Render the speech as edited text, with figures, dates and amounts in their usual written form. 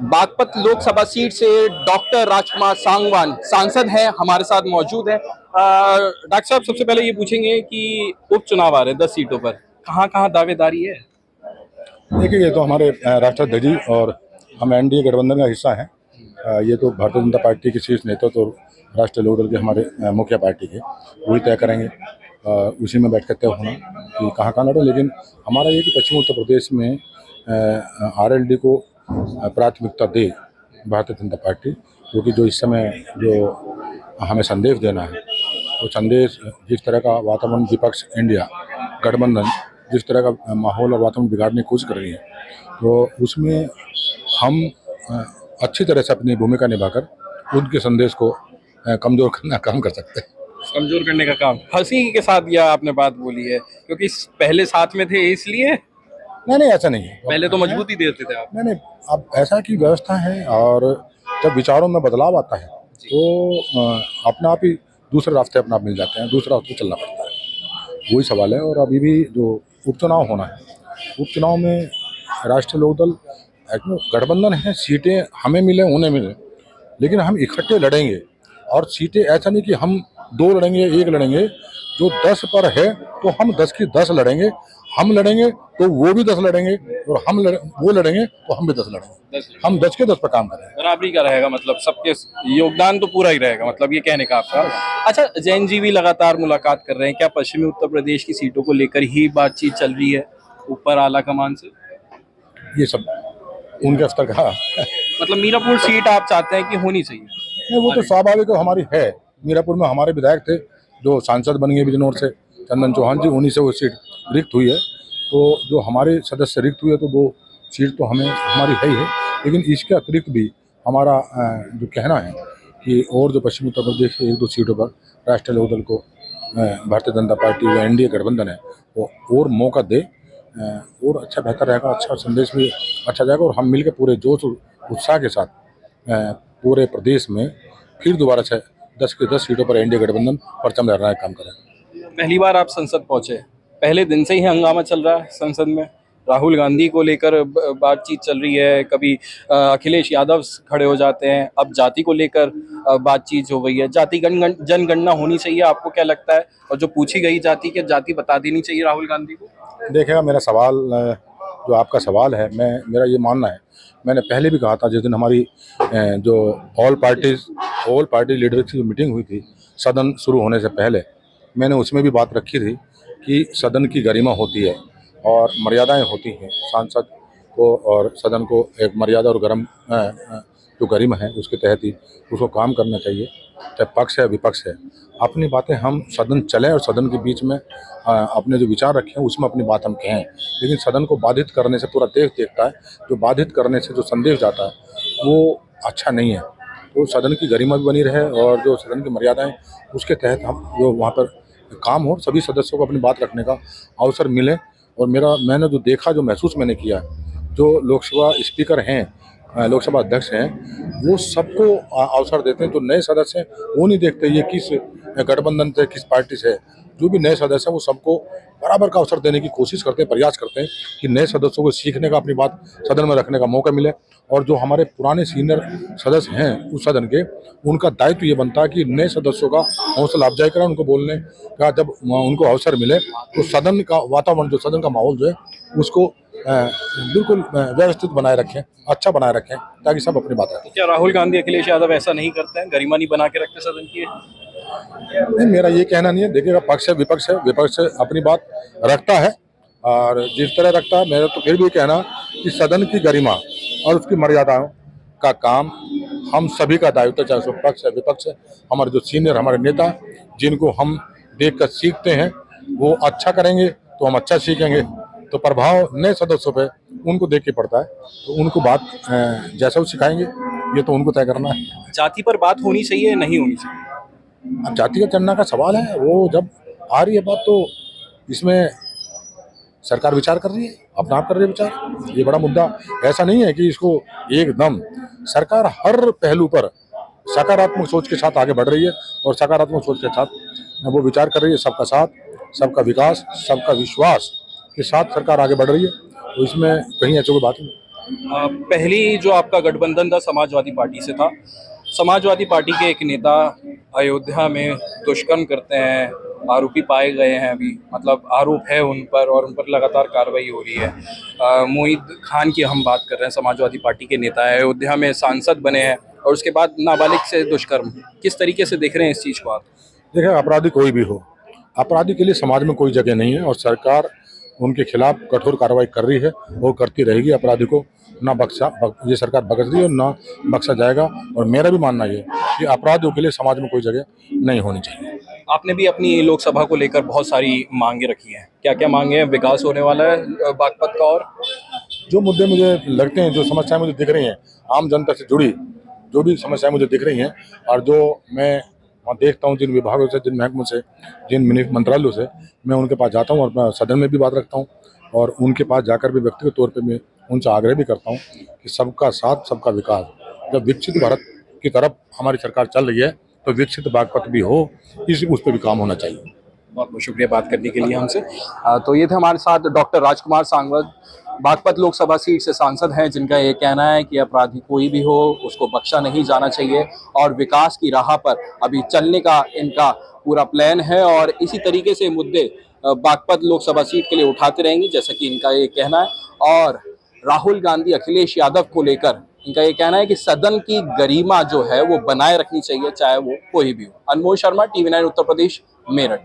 Baghpat Lok Sabha seat से doctor राजकुमार सांगवान सांसद हैं, हमारे साथ मौजूद हैं। डॉक्टर साहब, सबसे पहले ये पूछेंगे कि उपचुनाव आ रहे हैं 10 सीटों पर, कहाँ कहाँ दावेदारी है? देखिए, ये तो हमारे राष्ट्राध्यक्ष जी और हम एनडीए गठबंधन का हिस्सा हैं। ये तो भारतीय जनता पार्टी के शीर्ष नेता तो राष्ट्रीय लोकदल के हमारे मुखिया पार्टी के वही तय करेंगे। उसी में बैठ कर तय होना कि कहाँ कहाँ लड़े। लेकिन हमारा ये कि पश्चिम उत्तर प्रदेश में आरएलडी को प्राथमिकता दे भारतीय जनता पार्टी, क्योंकि जो इस समय जो हमें संदेश देना है वो संदेश, जिस तरह का वातावरण विपक्ष इंडिया गठबंधन जिस तरह का माहौल और वातावरण बिगाड़ने की कोशिश कर रही है, तो उसमें हम अच्छी तरह से अपनी भूमिका निभाकर उनके संदेश को कमजोर करने का काम कर सकते हैं। कमजोर करने का काम हंसी के साथ यह आपने बात बोली है, क्योंकि पहले साथ में थे इसलिए? नहीं, ऐसा नहीं है। पहले तो मजबूती देते थे आप। नहीं, अब ऐसा की व्यवस्था है, और जब विचारों में बदलाव आता है तो अपने आप ही दूसरे रास्ते अपने आप मिल जाते हैं, दूसरा रास्ते चलना पड़ता है। वही सवाल है। और अभी भी जो उपचुनाव होना है, उपचुनाव में राष्ट्रीय लोकदल गठबंधन है, सीटें हमें मिले उन्हें मिले, लेकिन हम इकट्ठे लड़ेंगे। और सीटें ऐसा नहीं कि हम 2 लड़ेंगे 1 लड़ेंगे, जो 10 पर है तो हम 10 की 10 लड़ेंगे। हम लड़ेंगे तो वो भी 10 लड़ेंगे, और वो लड़ेंगे तो हम भी 10 लड़ेंगे। हम 10 के 10 पर काम करेंगे। बराबरी का रहेगा, मतलब सबके योगदान तो पूरा ही रहेगा, मतलब ये कहने का आपका। अच्छा, जैन जी भी लगातार मुलाकात कर रहे हैं, क्या पश्चिमी उत्तर प्रदेश की सीटों को लेकर ही बातचीत चल रही है ऊपर आला कमान से? ये सब उनके स्तर का मतलब मीरापुर सीट आप चाहते हैं कि होनी चाहिए? नहीं, वो तो स्वाभाविक हमारी है। मीरापुर में हमारे विधायक थे जो सांसद बन गए बिजनौर से, चंदन चौहान जी, उन्हीं से वो सीट रिक्त हुई है। तो जो हमारे सदस्य रिक्त हुए तो वो सीट तो हमें हमारी है ही है। लेकिन इसके अतिरिक्त भी हमारा जो कहना है कि और जो पश्चिमी उत्तर प्रदेश के 1-2 सीटों पर राष्ट्रीय लोकदल को भारतीय जनता पार्टी या एनडीए गठबंधन है वो और मौका दे, और अच्छा बेहतर रहेगा, अच्छा संदेश भी अच्छा जाएगा। और हम मिलकर पूरे जोश उत्साह के साथ पूरे प्रदेश में फिर दोबारा से 10 के 10 सीटों पर एनडीए गठबंधन परचम लहराने का काम करें। पहली बार आप संसद पहुंचे, पहले दिन से ही हंगामा चल रहा है संसद में, राहुल गांधी को लेकर बातचीत चल रही है, कभी अखिलेश यादव खड़े हो जाते हैं, अब जाति को लेकर बातचीत हो गई है। जाति जनगणना होनी चाहिए, आपको क्या लगता है? और जो पूछी गई जाति के जाति बता देनी चाहिए राहुल गांधी को? देखिएगा, मेरा सवाल जो आपका सवाल है, मेरा ये मानना है, मैंने पहले भी कहा था जिस दिन हमारी जो ऑल पार्टी लीडर्स की मीटिंग हुई थी सदन शुरू होने से पहले, मैंने उसमें भी बात रखी थी कि सदन की गरिमा होती है और मर्यादाएं होती हैं। सांसद को और सदन को एक मर्यादा और जो गरिमा है उसके तहत ही उसको काम करना चाहिए, चाहे पक्ष है विपक्ष है। अपनी बातें हम सदन चलें और सदन के बीच में अपने जो विचार रखें उसमें अपनी बात हम कहें, लेकिन सदन को बाधित करने से पूरा देश देखता है, जो बाधित करने से जो संदेश जाता है वो अच्छा नहीं है। तो सदन की गरिमा भी बनी रहे और जो सदन की मर्यादाएं उसके तहत हम जो वहाँ पर काम हो, सभी सदस्यों को अपनी बात रखने का अवसर मिले। और मैंने जो देखा, जो महसूस मैंने किया, जो लोकसभा स्पीकर हैं, लोकसभा अध्यक्ष हैं, वो सबको अवसर देते हैं। जो नए सदस्य हैं वो नहीं देखते ये किस गठबंधन से किस पार्टी से है। जो भी नए सदस्य हैं वो सबको बराबर का अवसर देने की कोशिश करते हैं, प्रयास करते हैं कि नए सदस्यों को सीखने का, अपनी बात सदन में रखने का मौका मिले। और जो हमारे पुराने सीनियर सदस्य हैं उस सदन के, उनका दायित्व ये बनता है कि नए सदस्यों का हौसला अफजाई करें, उनको बोलने का जब उनको अवसर मिले तो सदन का वातावरण, जो सदन का माहौल जो है उसको बिल्कुल व्यवस्थित बनाए रखें, अच्छा बनाए रखें, ताकि सब अपनी बात रखें। क्या राहुल गांधी अखिलेश यादव ऐसा नहीं करते हैं, गरिमा नहीं बना के रखते सदन की? नहीं, मेरा ये कहना नहीं है। देखिएगा, पक्ष है विपक्ष अपनी बात रखता है और जिस तरह रखता है। मेरा तो फिर भी कहना कि सदन की गरिमा और उसकी मर्यादाओं का काम हम सभी का दायित्व, चाहे उसमें पक्ष है विपक्ष है। हमारे जो सीनियर हमारे नेता, जिनको हम देख कर सीखते हैं, वो अच्छा करेंगे तो हम अच्छा सीखेंगे। तो प्रभाव नए सदस्यों पे उनको देख के पड़ता है, तो उनको बात जैसा वो सिखाएंगे ये तो उनको तय करना है। जाति पर बात होनी चाहिए, नहीं होनी चाहिए? अब जाति का चुनना का सवाल है, वो जब आ रही है बात तो इसमें सरकार विचार कर रही है, अपना आप कर रही है विचार। ये बड़ा मुद्दा ऐसा नहीं है कि इसको एकदम, सरकार हर पहलू पर सकारात्मक सोच के साथ आगे बढ़ रही है और सकारात्मक सोच के साथ वो विचार कर रही है। सबका साथ, सबका विकास, सबका विश्वास के साथ सरकार आगे बढ़ रही है, तो इसमें कहीं ऐसी कोई बात नहीं। पहली जो आपका गठबंधन था समाजवादी पार्टी से था। समाजवादी पार्टी के एक नेता अयोध्या में दुष्कर्म करते हैं, आरोपी पाए गए हैं अभी, मतलब आरोप है उन पर और उन पर लगातार कार्रवाई हो रही है। मोहित खान की हम बात कर रहे हैं, समाजवादी पार्टी के नेता है, अयोध्या में सांसद बने हैं और उसके बाद नाबालिग से दुष्कर्म। किस तरीके से देख रहे हैं इस चीज़ को आप? देखिए, अपराधी कोई भी हो, अपराधी के लिए समाज में कोई जगह नहीं है और सरकार उनके खिलाफ कठोर कार्रवाई कर रही है, वो करती रहेगी। अपराधी को ना ये सरकार बख्श रही है और ना बख्शा जाएगा। और मेरा भी मानना ये है कि अपराधियों के लिए समाज में कोई जगह नहीं होनी चाहिए। आपने भी अपनी लोकसभा को लेकर बहुत सारी मांगे रखी हैं, क्या क्या मांगे हैं? विकास होने वाला है बागपत का, और जो मुद्दे मुझे लगते हैं, जो समस्याएं मुझे दिख रही हैं, आम जनता से जुड़ी जो भी समस्याएं मुझे दिख रही हैं और जो मैं वहाँ देखता हूँ, जिन विभागों से, जिन महकमों से, जिन मंत्रालयों से, मैं उनके पास जाता हूँ और मैं सदन में भी बात रखता हूँ और उनके पास जाकर भी व्यक्तिगत तौर पे मैं उनसे आग्रह भी करता हूँ कि सबका साथ सबका विकास। जब विकसित भारत की तरफ हमारी सरकार चल रही है तो विकसित बागपत भी हो, उस पर भी काम होना चाहिए। बहुत बहुत शुक्रिया बात करने के लिए हमसे। तो ये थे हमारे साथ डॉक्टर राजकुमार सांगवान, बागपत लोकसभा सीट से सांसद हैं, जिनका ये कहना है कि अपराधी कोई भी हो उसको बख्शा नहीं जाना चाहिए और विकास की राह पर अभी चलने का इनका पूरा प्लान है और इसी तरीके से मुद्दे बागपत लोकसभा सीट के लिए उठाते रहेंगे, जैसा कि इनका ये कहना है। और राहुल गांधी, अखिलेश यादव को लेकर इनका ये कहना है कि सदन की गरिमा जो है वो बनाए रखनी चाहिए, चाहे वो कोई भी हो। अनमोल शर्मा, TV9 उत्तर प्रदेश, मेरठ।